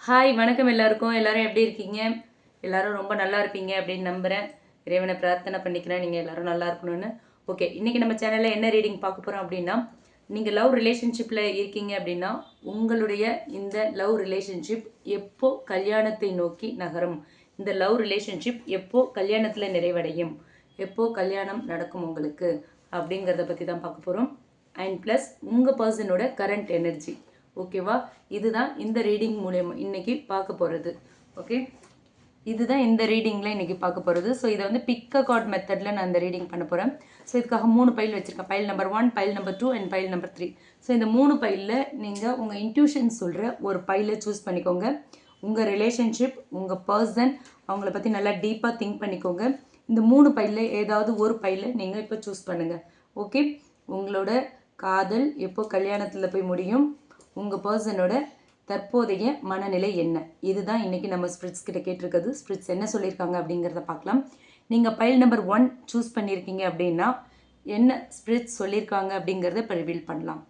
Hi வணக்கம் எல்லாருக்கும். எல்லாரும் எப்படி இருக்கீங்க? எல்லாரும் ரொம்ப நல்லா இருப்பீங்க அப்படின்னு நம்புகிறேன். இறைவனை பிரார்த்தனை பண்ணிக்கிறேன் நீங்கள் எல்லாரும் நல்லா இருக்கணும்னு. ஓகே, இன்றைக்கி நம்ம சேனலில் என்ன ரீடிங் பார்க்க போகிறோம் அப்படின்னா, நீங்கள் லவ் ரிலேஷன்ஷிப்பில் இருக்கீங்க அப்படின்னா உங்களுடைய இந்த லவ் ரிலேஷன்ஷிப் எப்போ கல்யாணத்தை நோக்கி நகரும், இந்த லவ் ரிலேஷன்ஷிப் எப்போ கல்யாணத்தில் நிறைவடையும், எப்போ கல்யாணம் நடக்கும் உங்களுக்கு அப்படிங்கிறத பற்றி தான் பார்க்க போகிறோம். அண்ட் ப்ளஸ் உங்கள் பர்சனோட கரண்ட் எனர்ஜி. ஓகேவா? இதுதான் இந்த ரீடிங் மூலயமா இன்றைக்கி பார்க்க போகிறது. ஓகே, இதுதான் இந்த ரீடிங்கில் இன்றைக்கி பார்க்க போகிறது. ஸோ இதை வந்து பிக் அ கார்ட் மெத்தடில் நான் இந்த ரீடிங் பண்ண போகிறேன். ஸோ இதுக்காக 3 பைல் வச்சுருக்கேன். File number 1, file number 2 and file number 3. So இந்த 3 பைலில் நீங்கள் உங்கள் இன்ட்யூஷன் சொல்கிற ஒரு பைலை சூஸ் பண்ணிக்கோங்க. உங்கள் ரிலேஷன்ஷிப், உங்கள் பர்சன், அவங்கள பற்றி நல்லா டீப்பாக திங்க் பண்ணிக்கோங்க. இந்த 3 பைலில் ஏதாவது ஒரு பைலை நீங்கள் இப்போ சூஸ் பண்ணுங்கள். ஓகே, உங்களோட காதல் எப்போ கல்யாணத்தில் போய் முடியும், உங்கள் பர்சனோட தற்போதைய மனநிலை என்ன, இதுதான் இன்றைக்கி நம்ம ஸ்பிரிட்ஸ் கிட்ட கேட்டிருக்கிறது. ஸ்பிரிட்ஸ் என்ன சொல்லியிருக்காங்க அப்படிங்கிறத பார்க்கலாம். நீங்கள் பைல் நம்பர் 1 சூஸ் பண்ணியிருக்கீங்க அப்படின்னா என்ன ஸ்பிரிட்ஸ் சொல்லியிருக்காங்க அப்படிங்கிறத இப்போ ரிவீல் பண்ணலாம்.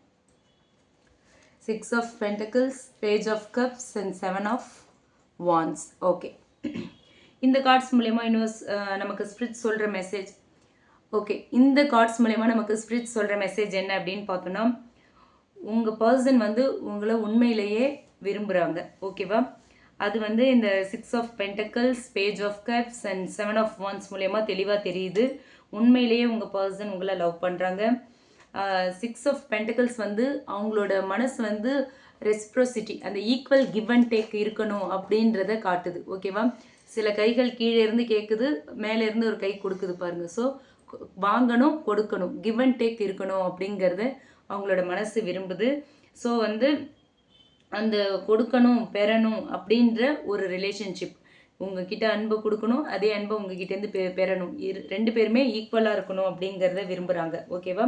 6 of pentacles, page of cups and 7 of wands. Okay, இந்த கார்ட்ஸ் மூலயமா யூனிவர்ஸ் நமக்கு ஸ்பிரிட்ஸ் சொல்கிற மெசேஜ். ஓகே, இந்த கார்ட்ஸ் மூலயமா நமக்கு ஸ்பிரிட்ஸ் சொல்கிற மெசேஜ் என்ன அப்படின்னு பார்த்தோன்னா, உங்கள் பர்சன் வந்து உங்களை உண்மையிலேயே விரும்புகிறாங்க. ஓகேவா? அது வந்து இந்த 6 of pentacles, page of cups and 7 of wands மூலயமா தெளிவாக தெரியுது. உண்மையிலேயே உங்கள் பர்சன் உங்களை லவ் பண்ணுறாங்க. 6 ஆஃப் பென்டக்கிள்ஸ் வந்து அவங்களோட மனசு வந்து ரெஸ்ப்ரோசிட்டி, அந்த ஈக்குவல் கிவ் அண்ட் டேக் இருக்கணும் அப்படின்றத காட்டுது. ஓகேவா? சில கைகள் கீழே இருந்து கேட்குது, மேலே இருந்து ஒரு கை கொடுக்குது பாருங்கள். ஸோ வாங்கணும், கொடுக்கணும், கிவ் அண்ட் டேக் இருக்கணும் அப்படிங்கிறத அவங்களோட மனசு விரும்புது. ஸோ வந்து அந்த கொடுக்கணும் பெறணும் அப்படின்ற ஒரு ரிலேஷன்ஷிப், உங்ககிட்ட அன்பு கொடுக்கணும், அதே அன்பை உங்ககிட்டேருந்து பெறணும், 2 பேருமே ஈக்குவலாக இருக்கணும் அப்படிங்கிறத விரும்புகிறாங்க. ஓகேவா?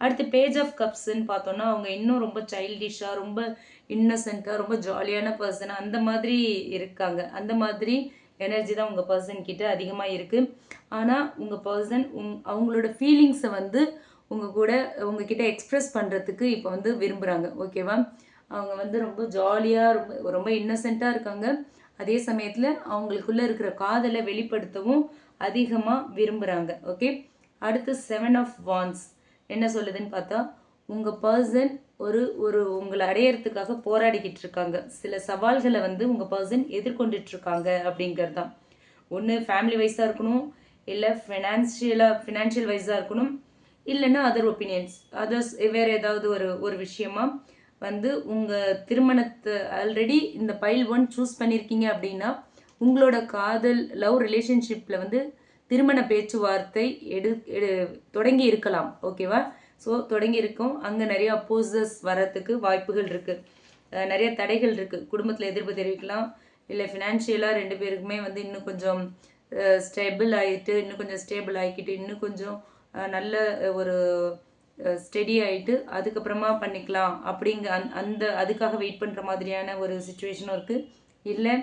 அடுத்து பேஜ் ஆஃப் கப்ஸ்ன்னு பார்த்தோன்னா, அவங்க இன்னும் ரொம்ப சைல்டிஷாக, ரொம்ப இன்னசென்ட்டாக, ரொம்ப ஜாலியான பர்சனாக அந்த மாதிரி இருக்காங்க. அந்த மாதிரி எனர்ஜி தான் உங்கள் பர்சன் கிட்ட அதிகமாக இருக்குது. ஆனால் உங்கள் பர்சன் அவங்களோட ஃபீலிங்ஸை வந்து உங்கள் கூட உங்ககிட்ட எக்ஸ்ப்ரெஸ் பண்ணுறதுக்கு இப்போ வந்து விரும்புகிறாங்க. ஓகேவா? அவங்க வந்து ரொம்ப ஜாலியாக, ரொம்ப ரொம்ப இன்னசென்ட்டாக இருக்காங்க. அதே சமயத்தில் அவங்களுக்குள்ளே இருக்கிற காதலை வெளிப்படுத்தவும் அதிகமாக விரும்புகிறாங்க. ஓகே, அடுத்து 7 ஆஃப் வாண்ட்ஸ் என்ன சொல்லுதுன்னு பார்த்தா, உங்கள் பர்சன் ஒரு ஒரு உங்களை அடையிறதுக்காக போராடிக்கிட்டு இருக்காங்க. சில சவால்களை வந்து உங்கள் பர்சன் எதிர்கொண்டுட்ருக்காங்க அப்படிங்கிறது தான். ஒன்று ஃபேமிலி வைஸாக இருக்கணும், இல்லை ஃபினான்ஷியல் வைஸாக இருக்கணும், இல்லைன்னா அதர் ஒப்பீனியன்ஸ், அதர்ஸ் வேறு ஏதாவது ஒரு விஷயமா வந்து உங்கள் திருமணத்தை ஆல்ரெடி இந்த பைல் 1 சூஸ் பண்ணியிருக்கீங்க அப்படின்னா உங்களோட காதல் லவ் ரிலேஷன்ஷிப்பில் வந்து திருமண பேச்சுவார்த்தை தொடங்கி இருக்கலாம். ஓகேவா? ஸோ தொடங்கி இருக்கும். அங்கே நிறைய அப்போசஸ் வரத்துக்கு வாய்ப்புகள் இருக்குது, நிறைய தடைகள் இருக்குது. குடும்பத்தில் எதிர்ப்பு தெரிவிக்கலாம், இல்லை ஃபினான்ஷியலாக 2 பேருக்குமே வந்து இன்னும் கொஞ்சம் ஸ்டேபிள் ஆகிட்டு, இன்னும் கொஞ்சம் ஸ்டேபிள் ஆகிக்கிட்டு, இன்னும் கொஞ்சம் நல்ல ஒரு ஸ்டெடி ஆகிட்டு அதுக்கப்புறமா பண்ணிக்கலாம் அப்படிங்க அந்த அதுக்காக வெயிட் பண்ணுற மாதிரியான ஒரு சுச்சுவேஷனும் இருக்குது. இல்லை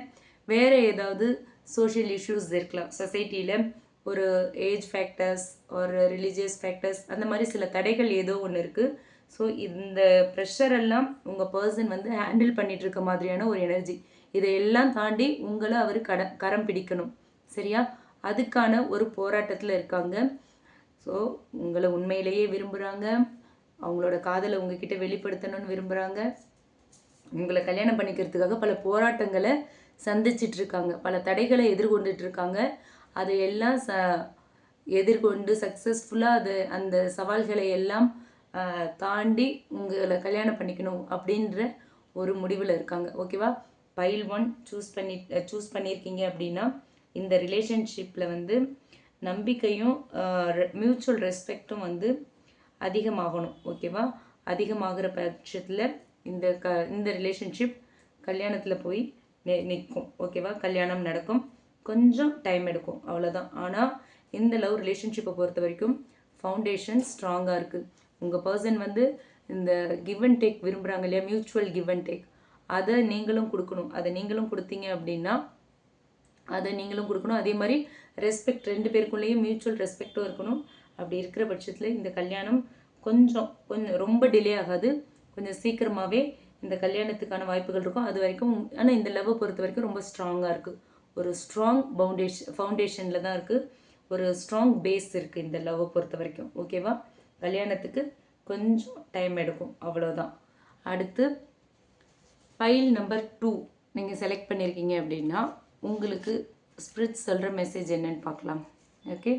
வேறு ஏதாவது சோஷியல் இஷ்யூஸ் இருக்கலாம், சொசைட்டியில் ஒரு ஏஜ் ஃபேக்டர்ஸ் ஒரு ரிலீஜியஸ் ஃபேக்டர்ஸ், அந்த மாதிரி சில தடைகள் ஏதோ ஒன்று இருக்குது. ஸோ இந்த ப்ரெஷர் எல்லாம் உங்கள் பர்சன் வந்து ஹேண்டில் பண்ணிகிட்டு இருக்க மாதிரியான ஒரு எனர்ஜி. இதையெல்லாம் தாண்டி உங்களை அவர் கரம் பிடிக்கணும். சரியா? அதுக்கான ஒரு போராட்டத்தில் இருக்காங்க. ஸோ உங்களை உண்மையிலேயே விரும்புகிறாங்க, அவங்களோட காதலை உங்ககிட்ட வெளிப்படுத்தணும்னு விரும்புகிறாங்க, உங்களை கல்யாணம் பண்ணிக்கிறதுக்காக பல போராட்டங்களை சந்திச்சிட்ருக்காங்க, பல தடைகளை எதிர்கொண்டுட்ருக்காங்க. அதையெல்லாம் எதிர்கொண்டு சக்ஸஸ்ஃபுல்லாக அந்த சவால்களை எல்லாம் தாண்டி உங்களை கல்யாணம் பண்ணிக்கணும் அப்படின்ற ஒரு முடிவில் இருக்காங்க. ஓகேவா? பைல் 1 சூஸ் பண்ணியிருக்கீங்க அப்படின்னா இந்த ரிலேஷன்ஷிப்பில் வந்து நம்பிக்கையும் மியூச்சுவல் ரெஸ்பெக்டும் வந்து அதிகமாகணும். ஓகேவா? அதிகமாகிற பட்சத்தில் இந்த ரிலேஷன்ஷிப் கல்யாணத்தில் போய் நிற்கும். ஓகேவா? கல்யாணம் நடக்கும், கொஞ்சம் டைம் எடுக்கும், அவ்வளோதான். ஆனால் இந்த லவ் ரிலேஷன்ஷிப்பை பொறுத்த வரைக்கும் ஃபவுண்டேஷன் ஸ்ட்ராங்காக இருக்குது. உங்கள் பர்சன் வந்து இந்த கிவ் அண்ட் டேக் விரும்புகிறாங்க இல்லையா, மியூச்சுவல் கிவ் அண்ட் டேக், அதை நீங்களும் கொடுக்கணும். அதை நீங்களும் கொடுத்தீங்க அப்படின்னா அதை நீங்களும் கொடுக்கணும். அதே மாதிரி ரெஸ்பெக்ட், 2 பேருக்குள்ளேயும் மியூச்சுவல் ரெஸ்பெக்டும் இருக்கணும். அப்படி இருக்கிற பட்சத்தில் இந்த கல்யாணம் கொஞ்சம் ரொம்ப டிலே ஆகாது, கொஞ்சம் சீக்கிரமாகவே இந்த கல்யாணத்துக்கான வாய்ப்புகள் இருக்கும். அது வரைக்கும் ஆனால் இந்த லவ்வை பொறுத்த வரைக்கும் ரொம்ப ஸ்ட்ராங்காக இருக்குது. ஒரு ஸ்ட்ராங் ஃபவுண்டேஷனில் தான் இருக்குது. ஒரு ஸ்ட்ராங் பேஸ் இருக்குது இந்த லவ்வை பொறுத்த வரைக்கும். ஓகேவா? கல்யாணத்துக்கு கொஞ்சம் டைம் எடுக்கும், அவ்வளோதான். அடுத்து ஃபைல் நம்பர் 2 நீங்கள் செலக்ட் பண்ணியிருக்கீங்க அப்படின்னா உங்களுக்கு ஸ்பிரிட் சொல்கிற மெசேஜ் என்னன்னு பார்க்கலாம். Okay,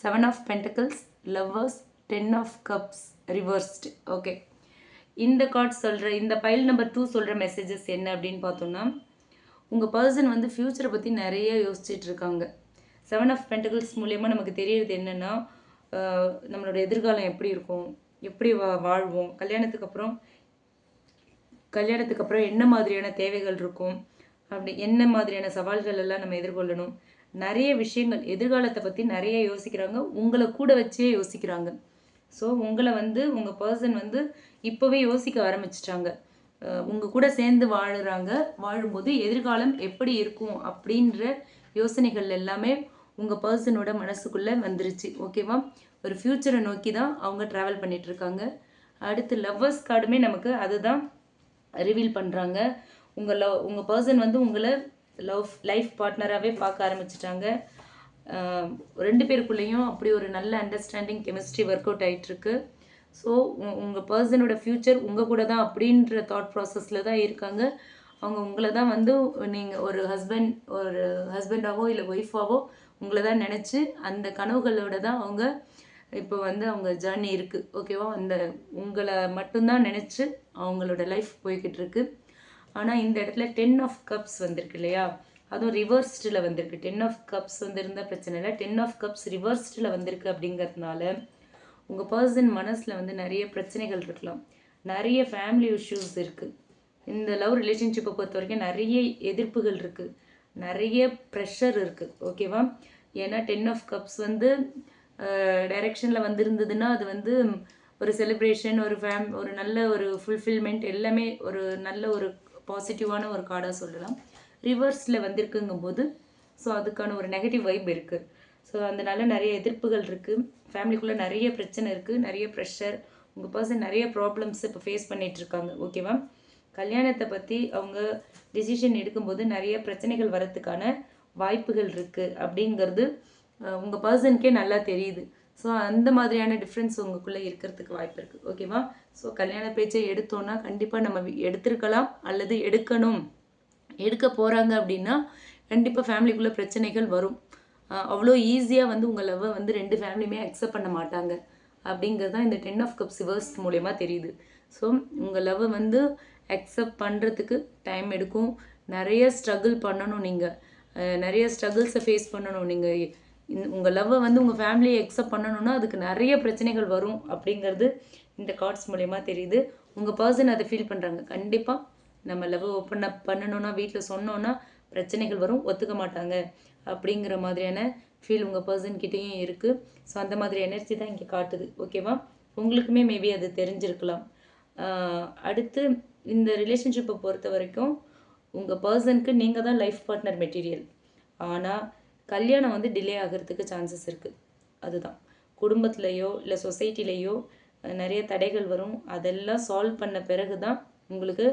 seven of pentacles, lovers, 10 of cups reversed. Okay, இந்த கார்ட் சொல்கிற, இந்த ஃபைல் நம்பர் 2 சொல்கிற மெசேஜஸ் என்ன அப்படின்னு பார்த்தோம்னா, உங்கள் பர்சன் வந்து ஃப்யூச்சரை பற்றி நிறைய யோசிச்சுட்டு இருக்காங்க. செவன் ஆஃப் பென்டக்கிள்ஸ் மூலயமா நமக்கு தெரியறது என்னென்னா, நம்மளோட எதிர்காலம் எப்படி இருக்கும், எப்படி வாழ்வோம், கல்யாணத்துக்கு அப்புறம் என்ன மாதிரியான தேவைகள் இருக்கும், அப்படி என்ன மாதிரியான சவால்கள் எல்லாம் நம்ம எதிர்கொள்ளணும், நிறைய விஷயங்கள் எதிர்காலத்தை பற்றி நிறைய யோசிக்கிறாங்க. உங்களை கூட வச்சே யோசிக்கிறாங்க. ஸோ உங்களை வந்து உங்கள் பர்சன் வந்து இப்போவே யோசிக்க ஆரம்பிச்சிட்டாங்க. உங்கள் கூட சேர்ந்து வாழும்போது எதிர்காலம் எப்படி இருக்கும் அப்படின்ற யோசனைகள் எல்லாமே உங்கள் பர்சனோட மனசுக்குள்ளே வந்துருச்சு. ஓகேவா? ஒரு ஃப்யூச்சரை நோக்கி தான் அவங்க ட்ராவல் பண்ணிகிட்ருக்காங்க. அடுத்து லவ்வர்ஸ் கார்டுமே நமக்கு அதுதான் ரிவீல் பண்ணுறாங்க. உங்கள் பர்சன் வந்து உங்களை லைஃப் பார்ட்னராகவே பார்க்க ஆரம்பிச்சிட்டாங்க. 2 பேருக்குள்ளேயும் அப்படி ஒரு நல்ல அண்டர்ஸ்டாண்டிங், கெமிஸ்ட்ரி ஒர்க் அவுட் ஆகிட்டுருக்கு. ஸோ உங்கள் பர்சனோட ஃப்யூச்சர் உங்கள் கூட தான் அப்படின்ற தாட் ப்ராசஸில் தான் இருக்காங்க. அவங்க உங்களை தான் வந்து நீங்கள் ஒரு ஹஸ்பண்டாவோ இல்லை ஒய்ஃபாவோ உங்களை தான் நினச்சி அந்த கனவுகளோட தான் அவங்க இப்போ வந்து அவங்க ஜேர்னி இருக்குது. ஓகேவா? அந்த உங்களை மட்டும்தான் நினச்சி அவங்களோட லைஃப் போய்கிட்டு இருக்கு. ஆனால் இந்த இடத்துல 10 ஆஃப் கப்ஸ் வந்திருக்கு இல்லையா? அதுவும் ரிவர்ஸ்டில் வந்திருக்கு. 10 ஆஃப் கப்ஸ் வந்திருந்தால் பிரச்சனை இல்லை. 10 ஆஃப் கப்ஸ் ரிவர்ஸ்டில் வந்திருக்கு அப்படிங்கிறதுனால உங்கள் பர்சன் மனசில் வந்து நிறைய பிரச்சனைகள் இருக்கலாம். நிறைய ஃபேமிலி இஷ்யூஸ் இருக்குது. இந்த லவ் ரிலேஷன்ஷிப்பை பொறுத்த வரைக்கும் நிறைய எதிர்ப்புகள் இருக்குது, நிறைய ப்ரெஷர் இருக்குது. ஓகேவா? ஏன்னா 10 ஆஃப் கப்ஸ் வந்து டைரெக்ஷனில் வந்திருந்ததுன்னா அது வந்து ஒரு செலிப்ரேஷன், ஒரு நல்ல ஒரு ஃபுல்ஃபில்மெண்ட், எல்லாமே ஒரு நல்ல ஒரு பாசிட்டிவான ஒரு கார்டாக சொல்லலாம். ரிவர்ஸில் வந்திருக்குங்கும்போது ஸோ அதுக்கான ஒரு நெகட்டிவ் வைப் இருக்குது. ஸோ அதனால நிறைய எதிர்ப்புகள் இருக்குது, ஃபேமிலிக்குள்ளே நிறைய பிரச்சனை இருக்குது, நிறைய ப்ரெஷர். உங்கள் பர்சன் நிறைய ப்ராப்ளம்ஸ் இப்போ ஃபேஸ் பண்ணிகிட்ருக்காங்க. ஓகேவா? கல்யாணத்தை பற்றி அவங்க டிசிஷன் எடுக்கும்போது நிறைய பிரச்சனைகள் வரத்துக்கான வாய்ப்புகள் இருக்குது அப்படிங்கிறது உங்கள் பர்சனுக்கே நல்லா தெரியுது. ஸோ அந்த மாதிரியான டிஃப்ரென்ஸ் உங்களுக்குள்ளே இருக்கிறதுக்கு வாய்ப்பு இருக்குது. ஓகேவா? ஸோ கல்யாண பேச்சை எடுத்தோன்னா கண்டிப்பாக நம்ம எடுத்திருக்கலாம் அல்லது எடுக்க போகிறாங்க அப்படின்னா கண்டிப்பாக ஃபேமிலிக்குள்ளே பிரச்சனைகள் வரும். அவ்வளோ ஈஸியாக வந்து உங்கள் லவ்வை வந்து 2 ஃபேமிலியுமே அக்செப்ட் பண்ண மாட்டாங்க அப்படிங்கிறது தான் இந்த 10 ஆஃப் கப்ஸ் ரிவர்ஸ் மூலயமா தெரியுது. ஸோ உங்கள் லவ்வை வந்து அக்செப்ட் பண்ணுறதுக்கு டைம் எடுக்கும். நிறைய ஸ்ட்ரகிள் பண்ணணும். நீங்கள் நிறைய ஸ்ட்ரகிள்ஸை ஃபேஸ் பண்ணணும். நீங்கள் உங்கள் லவ்வை வந்து உங்கள் ஃபேமிலியை அக்செப்ட் பண்ணணுன்னா அதுக்கு நிறைய பிரச்சனைகள் வரும் அப்படிங்கிறது இந்த கார்ட்ஸ் மூலயமா தெரியுது. உங்கள் பர்சன் அதை ஃபீல் பண்ணுறாங்க. கண்டிப்பாக நம்ம லவ் ஓப்பன் அப் பண்ணணுன்னா வீட்டில் சொன்னோன்னா பிரச்சனைகள் வரும், ஒத்துக்க மாட்டாங்க அப்படிங்கிற மாதிரியான ஃபீல் உங்கள் பர்சன்கிட்டேயும் இருக்குது. ஸோ அந்த மாதிரி எனர்ஜி தான் இங்கே காட்டுது. ஓகேவா? உங்களுக்குமே மேபி அது தெரிஞ்சிருக்கலாம். அடுத்து இந்த ரிலேஷன்ஷிப்பை பொறுத்த வரைக்கும் உங்கள் பர்சனுக்கு நீங்கள் தான் லைஃப் பார்ட்னர் மெட்டீரியல். ஆனால் கல்யாணம் வந்து டிலே ஆகிறதுக்கு சான்சஸ் இருக்குது. அதுதான் குடும்பத்துலேயோ இல்லை சொசைட்டிலேயோ நிறைய தடைகள் வரும். அதெல்லாம் சால்வ் பண்ண பிறகு தான் உங்களுக்கு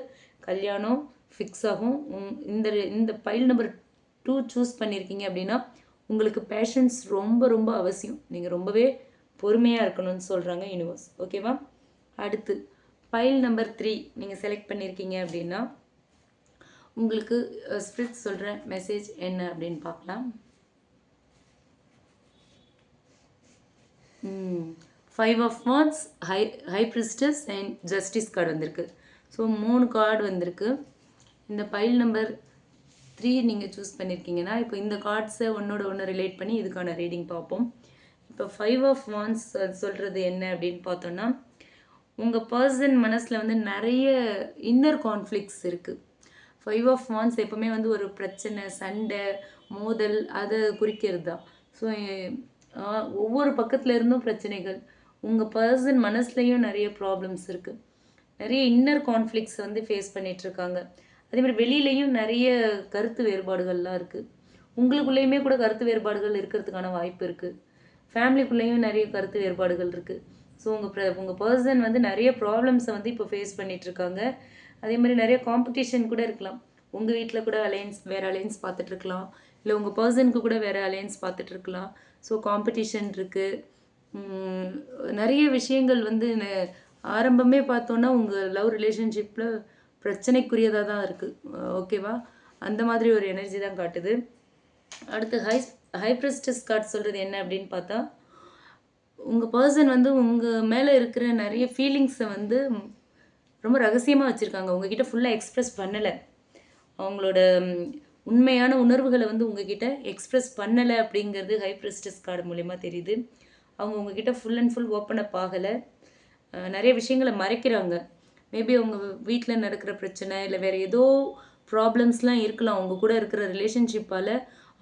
கல்யாணம் ஃபிக்ஸ் ஆகும். இந்த ஃபைல் நம்பர் 2 சூஸ் பண்ணியிருக்கீங்க அப்படின்னா உங்களுக்கு பேஷன்ஸ் ரொம்ப ரொம்ப அவசியம். நீங்கள் ரொம்பவே பொறுமையாக இருக்கணும்னு சொல்கிறாங்க யூனிவர்ஸ். ஓகேவா? அடுத்து ஃபைல் நம்பர் 3 நீங்கள் செலக்ட் பண்ணியிருக்கீங்க அப்படின்னா உங்களுக்கு ஸ்பிரிட் சொல்கிற மெசேஜ் என்ன அப்படின்னு பார்க்கலாம். 5 of wands, high priestess and justice card வந்திருக்கு. ஸோ 3 கார்டு வந்திருக்கு. இந்த ஃபைல் நம்பர் 3 நீங்கள் சூஸ் பண்ணியிருக்கீங்கன்னா இப்போ இந்த கார்ட்ஸை ஒன்றோட ஒன்று ரிலேட் பண்ணி இதுக்கான ரீடிங் பார்ப்போம். இப்போ 5 ஆஃப் வாண்ட்ஸ் சொல்கிறது என்ன அப்படின்னு பார்த்தோன்னா உங்கள் பர்சன் மனசில் வந்து நிறைய இன்னர் கான்ஃப்ளிக்ஸ் இருக்குது. 5 ஆஃப் வாண்ட்ஸ் எப்போவுமே வந்து ஒரு பிரச்சனை, சண்டை, மோதல் அதை குறிக்கிறது தான். ஸோ ஒவ்வொரு பக்கத்தில் இருந்தும் பிரச்சனைகள். உங்கள் பர்சன் மனசுலையும் நிறைய ப்ராப்ளம்ஸ் இருக்குது. நிறைய இன்னர் கான்ஃப்ளிக்ஸ் வந்து ஃபேஸ் பண்ணிகிட்ருக்காங்க. அதேமாதிரி வெளியிலையும் நிறைய கருத்து வேறுபாடுகள்லாம் இருக்குது. உங்களுக்குள்ளேயுமே கூட கருத்து வேறுபாடுகள் இருக்கிறதுக்கான வாய்ப்பு இருக்குது. ஃபேமிலிக்குள்ளேயும் நிறைய கருத்து வேறுபாடுகள் இருக்குது. ஸோ உங்கள் பர்சன் வந்து நிறைய ப்ராப்ளம்ஸை வந்து இப்போ ஃபேஸ் பண்ணிகிட்ருக்காங்க. அதே மாதிரி நிறைய காம்படிஷன் கூட இருக்கலாம். உங்கள் வீட்டில் கூட வேறு அலையன்ஸ் பார்த்துட்ருக்கலாம், இல்லை உங்கள் பர்சனுக்கு கூட வேறு அலையன்ஸ் பார்த்துட்ருக்கலாம். ஸோ காம்படிஷன் இருக்குது. நிறைய விஷயங்கள் வந்து ஆரம்பமே பார்த்தோன்னா உங்கள் லவ் ரிலேஷன்ஷிப்பில் பிரச்சனைக்குரியதாக தான் இருக்குது. ஓகேவா? அந்த மாதிரி ஒரு எனர்ஜி தான் காட்டுது. அடுத்து ஹை பிரிஸ்டஸ் கார்டு சொல்கிறது என்ன அப்படின்னு பார்த்தா, உங்கள் பர்சன் வந்து உங்கள் மேலே இருக்கிற நிறைய ஃபீலிங்ஸை வந்து ரொம்ப ரகசியமாக வச்சுருக்காங்க. உங்ககிட்ட ஃபுல்லாக எக்ஸ்ப்ரெஸ் பண்ணலை. அவங்களோட உண்மையான உணர்வுகளை வந்து உங்ககிட்ட எக்ஸ்ப்ரெஸ் பண்ணலை அப்படிங்கிறது ஹை பிரிஸ்டஸ் கார்டு மூலிமா தெரியுது. அவங்க உங்ககிட்ட full and full open up ஆகலை. நிறைய விஷயங்களை மறைக்கிறாங்க. மேபி அவங்க வீட்டில் நடக்கிற பிரச்சனை இல்லை வேறு ஏதோ ப்ராப்ளம்ஸ்லாம் இருக்கலாம். அவங்க கூட இருக்கிற ரிலேஷன்ஷிப்பால்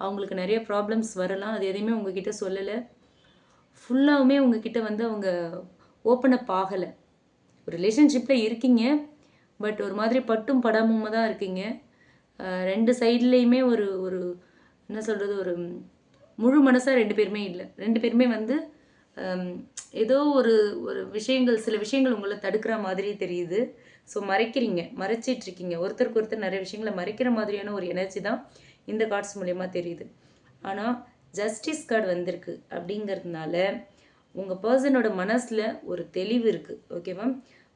அவங்களுக்கு நிறைய ப்ராப்ளம்ஸ் வரலாம். அது எதையுமே உங்ககிட்ட சொல்லலை. ஃபுல்லாகவுமே உங்ககிட்ட வந்து அவங்க ஓப்பன் அப் ஆகலை. ஒரு ரிலேஷன்ஷிப்பில் இருக்கீங்க, பட் ஒரு மாதிரி பட்டும் படாமமாக தான் இருக்கீங்க. ரெண்டு சைட்லேயுமே ஒரு ஒரு என்ன சொல்கிறது, ஒரு முழு மனசாக ரெண்டு பேருமே இல்லை. ரெண்டு பேருமே வந்து ஏதோ ஒரு ஒரு விஷயங்கள், சில விஷயங்கள் உங்களை தடுக்கிற மாதிரி தெரியுது. ஸோ மறைச்சிட்ருக்கீங்க. ஒருத்தருக்கு ஒருத்தர் நிறைய விஷயங்களை மறைக்கிற மாதிரியான ஒரு எனர்ஜி தான் இந்த கார்ட்ஸ் மூலயமா தெரியுது. ஆனால் ஜஸ்டிஸ் கார்டு வந்திருக்கு அப்படிங்கிறதுனால உங்கள் பர்சனோட மனசில் ஒரு தெளிவு இருக்குது. ஓகேவா?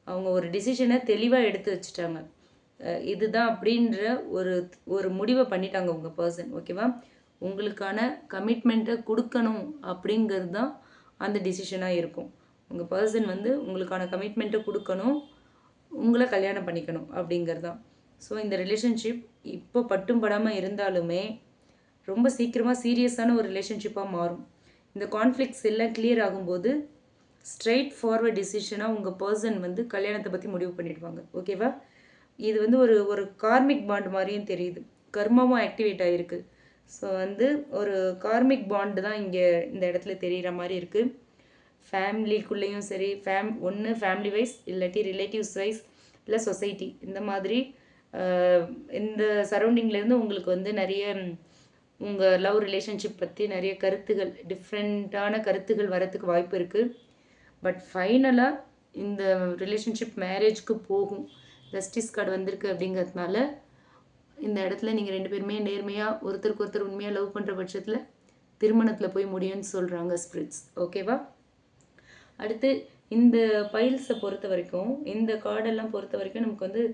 அவங்க ஒரு டிசிஷனை தெளிவாக எடுத்து வச்சுட்டாங்க. இதுதான் அப்படின்ற ஒரு ஒரு முடிவை பண்ணிட்டாங்க உங்கள் பர்சன். ஓகேவா? உங்களுக்கான கமிட்மெண்ட்டை கொடுக்கணும் அப்படிங்கிறது தான் அந்த டிசிஷனாக இருக்கும். உங்கள் பர்சன் வந்து உங்களுக்கான கமிட்மெண்ட்டை கொடுக்கணும், உங்களை கல்யாணம் பண்ணிக்கணும் அப்படிங்கிறது தான். ஸோ இந்த ரிலேஷன்ஷிப் இப்போ பட்டும் படாமல் இருந்தாலுமே ரொம்ப சீக்கிரமாக சீரியஸான ஒரு ரிலேஷன்ஷிப்பாக மாறும். இந்த கான்ஃப்ளிக்ஸ் எல்லாம் கிளியர் ஆகும்போது ஸ்ட்ரெயிட் ஃபார்வர்ட் டிசிஷனாக உங்கள் பர்சன் வந்து கல்யாணத்தை பற்றி முடிவு பண்ணிடுவாங்க. ஓகேவா? இது வந்து ஒரு ஒரு கார்மிக் பாண்ட் மாதிரியும் தெரியுது. கர்மாவும் ஆக்டிவேட் ஆகிருக்கு. ஸோ வந்து ஒரு கார்மிக் பாண்டு தான் இங்கே இந்த இடத்துல தெரிகிற மாதிரி இருக்குது. ஃபேமிலிக்குள்ளேயும் சரி, ஒன்று ஃபேமிலி வைஸ், இல்லாட்டி ரிலேட்டிவ்ஸ் வைஸ், இல்லை சொசைட்டி, இந்த மாதிரி இந்த சரௌண்டிங்லேருந்து உங்களுக்கு வந்து நிறைய உங்கள் லவ் ரிலேஷன்ஷிப் பற்றி நிறைய கருத்துகள், டிஃப்ரெண்ட்டான கருத்துகள் வரத்துக்கு வாய்ப்பு இருக்குது. பட் ஃபைனலாக இந்த ரிலேஷன்ஷிப் மேரேஜ்க்கு போகும். ஜஸ்டிஸ் கார்டு வந்திருக்கு அப்படிங்கிறதுனால இந்த இடத்துல நீங்கள் ரெண்டு பேருமே நேர்மையாக ஒருத்தருக்கு ஒருத்தர் உண்மையாக லவ் பண்ணுற பட்சத்தில் திருமணத்தில் போய் முடியும்னு சொல்கிறாங்க ஸ்பிரிட்ஸ். ஓகேவா? அடுத்து இந்த பைல்ஸை பொறுத்த வரைக்கும், இந்த கார்டெல்லாம் பொறுத்த வரைக்கும் நமக்கு வந்து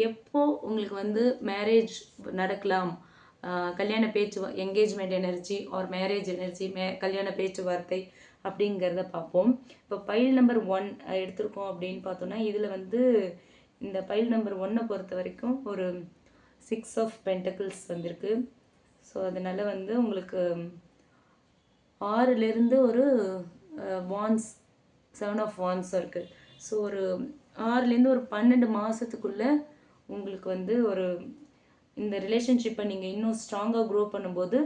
எப்போ உங்களுக்கு வந்து மேரேஜ் நடக்கலாம், கல்யாண engagement energy or marriage energy, கல்யாண பேச்சுவார்த்தை அப்படிங்கிறத பார்ப்போம். இப்போ பைல் நம்பர் 1 எடுத்திருக்கோம் அப்படின்னு பார்த்தோன்னா, இதில் வந்து இந்த பைல் நம்பர் 1 பொறுத்த வரைக்கும் ஒரு 6 ஆஃப் பென்டக்கிள்ஸ் வந்திருக்கு. ஸோ அதனால் வந்து உங்களுக்கு 6லேருந்து ஒரு வான்ஸ், 7 ஆஃப் வான்ஸ் இருக்குது. ஸோ ஒரு 6லேருந்து ஒரு 12 மாதத்துக்குள்ளே உங்களுக்கு வந்து ஒரு இந்த ரிலேஷன்ஷிப்பை நீங்கள் இன்னும் ஸ்ட்ராங்காக க்ரோ பண்ணும்போது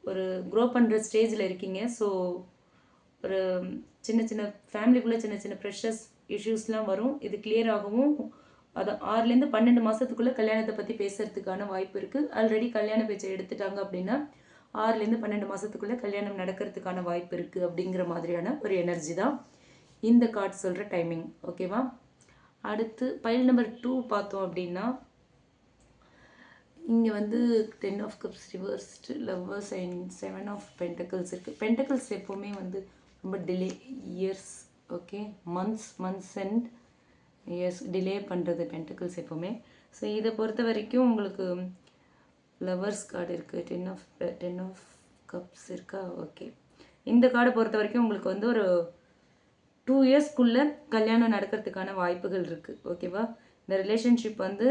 ஒரு க்ரோ பண்ணுற ஸ்டேஜில் இருக்கீங்க. ஸோ ஒரு சின்ன சின்ன ஃபேமிலிக்குள்ளே சின்ன சின்ன ப்ரெஷர்ஸ் இஷ்யூஸ்லாம் வரும். இது கிளியர் ஆகவும் அது 6லேருந்து 12 மாதத்துக்குள்ளே கல்யாணத்தை பற்றி பேசுகிறதுக்கான வாய்ப்பு இருக்குது. ஆல்ரெடி கல்யாண பேச்சை எடுத்துட்டாங்க அப்படின்னா 6லேருந்து 12 மாதத்துக்குள்ளே கல்யாணம் நடக்கிறதுக்கான வாய்ப்பு இருக்குது அப்படிங்கிற மாதிரியான ஒரு எனர்ஜி தான் இந்த கார்டு சொல்கிற டைமிங். ஓகேவா? அடுத்து பைல் நம்பர் 2 பார்த்தோம் அப்படின்னா, இங்கே வந்து 10 of cups reversed, lovers and 7 of pentacles இருக்குது. பென்டக்கிள்ஸ் எப்போவுமே வந்து ரொம்ப delay, years, okay, months and years delay பண்ணுறது பென்டக்கிள்ஸ் எப்போவுமே. ஸோ இதை பொறுத்த வரைக்கும் உங்களுக்கு லவ்வர்ஸ் கார்டு இருக்குது, 10 ஆஃப் கப்ஸ் இருக்கா? ஓகே. இந்த கார்டை பொறுத்த வரைக்கும் உங்களுக்கு வந்து ஒரு 2 இயர்ஸ்க்குள்ளே கல்யாணம் நடக்கிறதுக்கான வாய்ப்புகள் இருக்குது. ஓகேவா? இந்த ரிலேஷன்ஷிப் வந்து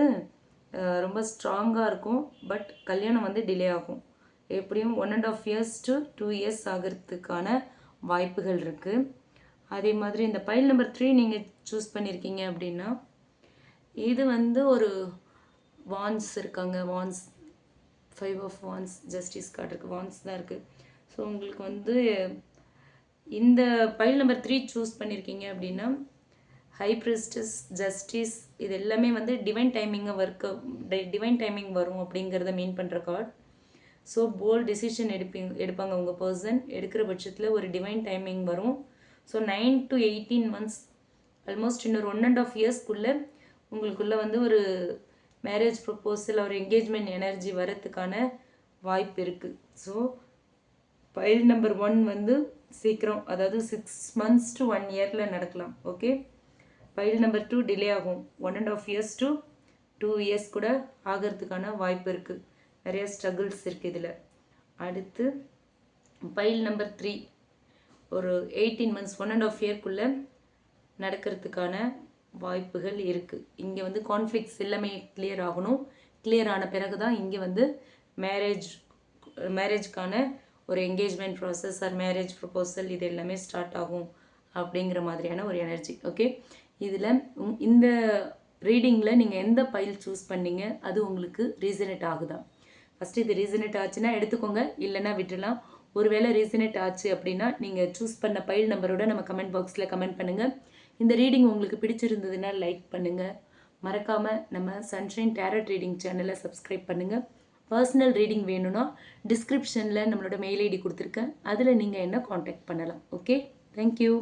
ரொம்ப ஸ்ட்ராங்காக இருக்கும். பட் கல்யாணம் வந்து டிலே ஆகும். எப்படியும் 1.5 இயர்ஸ் to 2 இயர்ஸ் ஆகிறதுக்கான வாய்ப்புகள் இருக்குது. அதே மாதிரி இந்த பைல் நம்பர் 3 நீங்கள் சூஸ் பண்ணியிருக்கீங்க அப்படின்னா, இது வந்து ஒரு வான்ஸ் இருக்காங்க. வான்ஸ், 5 ஆஃப் வான்ஸ், ஜஸ்டிஸ் கார்டு இருக்குது, வான்ஸ் தான் இருக்குது. ஸோ உங்களுக்கு வந்து இந்த பைல் நம்பர் 3 சூஸ் பண்ணியிருக்கீங்க அப்படின்னா, ஹை பிரிஸ்டஸ், ஜஸ்டிஸ், இது எல்லாமே வந்து டிவைன் டைமிங் வரும் அப்படிங்கிறத மீன் பண்ணுற கார்டு. ஸோ போல்ட் டிசிஷன் எடுப்பாங்க உங்கள் பர்சன். எடுக்கிற பட்சத்தில் ஒரு டிவைன் டைமிங் வரும். ஸோ 9 to 18 months, ஆல்மோஸ்ட் இன்னொரு 1.5 yearsக்குள்ளே உங்களுக்குள்ளே வந்து ஒரு மேரேஜ் ப்ரொப்போசல் ஒரு என்கேஜ்மெண்ட் எனர்ஜி வரத்துக்கான வாய்ப்பு இருக்குது. ஸோ பைல் நம்பர் 1 வந்து சீக்கிரம், அதாவது 6 months to 1 year நடக்கலாம். ஓகே. பைல் நம்பர் 2 டிலே ஆகும். 1.5 years to 2 years கூட ஆகிறதுக்கான வாய்ப்பு இருக்குது. நிறைய ஸ்ட்ரகிள்ஸ் இருக்குது இதில். அடுத்து பைல் நம்பர் 3 ஒரு 18 months 1.5 yearக்குள்ளே நடக்கிறதுக்கான வாய்ப்புகள் இருக்குது. இங்கே வந்து கான்ஃப்ளிக்ஸ் எல்லாமே கிளியர் ஆகணும். கிளியர் ஆன பிறகு தான் இங்கே வந்து மேரேஜ்க்கான ஒரு engagement process or marriage proposal இது எல்லாமே ஸ்டார்ட் ஆகும் அப்படிங்கிற மாதிரியான ஒரு எனர்ஜி. ஓகே. இதில் இந்த ரீடிங்கில் நீங்கள் எந்த பைல் சூஸ் பண்ணீங்க, அது உங்களுக்கு ரீசனேட் ஆகுதா? ஃபஸ்ட்டு இது ரீசனேட் ஆச்சுன்னா எடுத்துக்கோங்க, இல்லைன்னா விட்டுடலாம். ஒருவேளை ரீசனேட் ஆச்சு அப்படின்னா நீங்கள் சூஸ் பண்ண பைல் நம்பரோட நம்ம கமெண்ட் பாக்ஸில் கமெண்ட் பண்ணுங்கள். இந்த ரீடிங் உங்களுக்கு பிடிச்சிருந்ததுன்னா லைக் பண்ணுங்கள். மறக்காமல் நம்ம சன்ஷைன் டேரட் ரீடிங் சேனலை சப்ஸ்கிரைப் பண்ணுங்கள். பர்சனல் ரீடிங் வேணும்னா டிஸ்கிரிப்ஷனில் நம்மளோட மெயில் ஐடி கொடுத்துருக்கேன், அதில் நீங்கள் என்ன காண்டாக்ட் பண்ணலாம். Okay, thank you.